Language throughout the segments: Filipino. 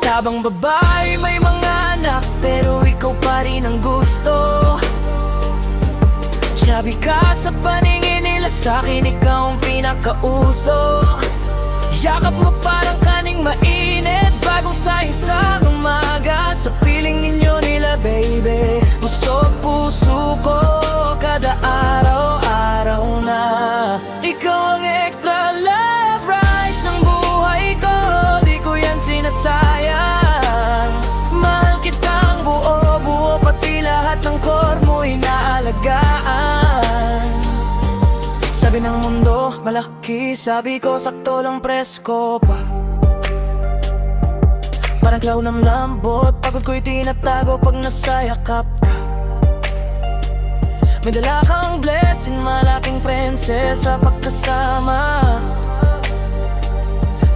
Tabang babae may mga anak, pero ikaw pa rin ang gusto. Chubby ka sa paningin nila, sa'kin ikaw ang pinakauso. Yakap mo parang kaning mainit, bagong saing sa umaga. Sa piling ninyo nila baby, busog puso ko kada araw-araw na. Ikaw ang extra love rice ng buhay ko, di ko yan sinasayang. Mahal kitang buo-buo, pati lahat ng core mo inaalagaan. Sabi ng mundo, malaki, sabi ko sakto lang presko pa. Parang clown ng lambot, pagod ko'y tinatago pag nasayakap ka. May dala kang blessing, malaking prinsesa pagkasama.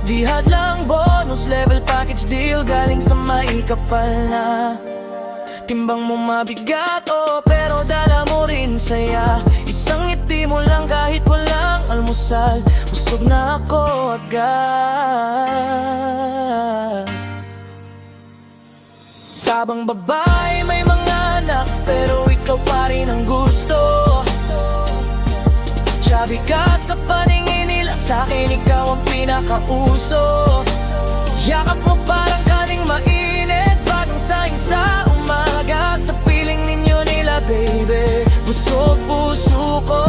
Di hadlang bonus, level package deal, galing sa maikapal na. Timbang mo mabigat, oh, pero dala mo rin saya. Isang ngiti mo lang kahit walang almusal, busog na ako agad. Tabang babae may mga anak, pero ikaw pa rin ang gusto. Chubby ka sa paningin nila, sa'kin ikaw ang pinakauso. Yakap mo parang kaning mainit, bagong saing sa umaga. Sa piling ninyo nila baby, busog puso ko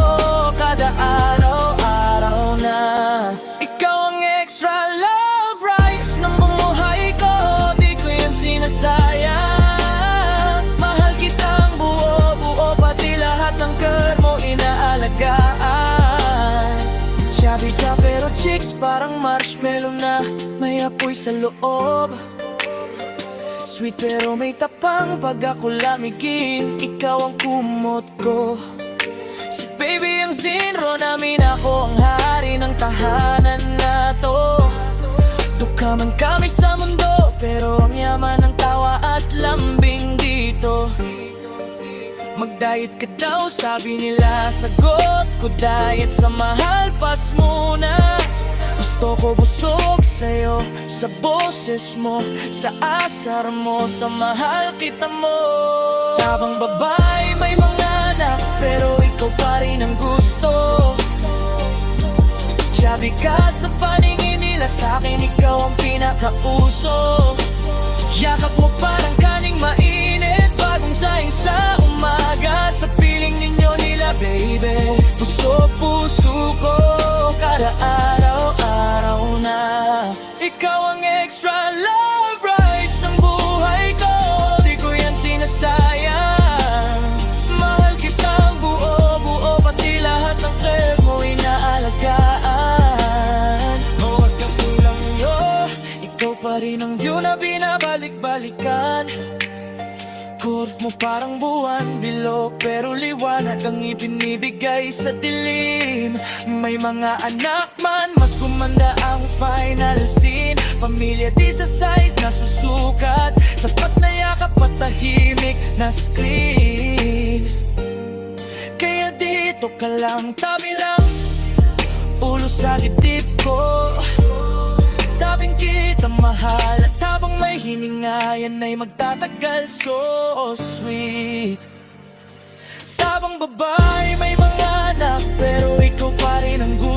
kada araw-araw na. Ikaw ang extra love rice ng bumuhay ko, di ko yan sinasayang. Mahal kitang buo-buo, pati lahat ng curve mo inaalagaan. Chubby ka pero chicks parang marshmallow na may apoy sa loob. Sweet pero may tapang, pag ako lamigin, ikaw ang kumot ko. Si baby ang zinro namin, ako ang hari ng tahanan na to. Dukha man kami sa mundo, pero ang yaman ng tawa at lambing dito. Mag-diet ka daw, sabi nila, sagot ko diet sa mahal, pas muna. Gusto ko busog sa'yo, sa boses mo, sa asar mo, sa mahal kita mo. Tabang babae may mga anak, pero ikaw pa rin ang gusto. Chubby ka sa paningin nila, sa'kin ikaw ang pinakauso. Yakap mo parang kaning mainit, bagong saing sa umaga. Sa piling ninyo nila baby, busog puso ko kada araw-araw na. Ikaw ang extra love rice ng buhay ko, di ko yan sinasayang. Mahal kitang buo-buo, pati lahat ng curve mo inaalagaan. Huwag kang kulang yo, ikaw pa rin ang view na binabalik-balikan. Curve mo parang buwan, bilog pero liwanag ang ibinibigay sa dilim. May mga anak man, mas gumanda ang final scene. Pamilya di sa size na susukat, sapat na yakap at tahimik na screen. Kaya dito ka lang, tabi lang, ulo sa dibdib ko. Tabing kita mahal, at habang may hininga, yan ay magtatagal, so sweet. Tabang babae may mga anak, pero ikaw pa rin ang gusto.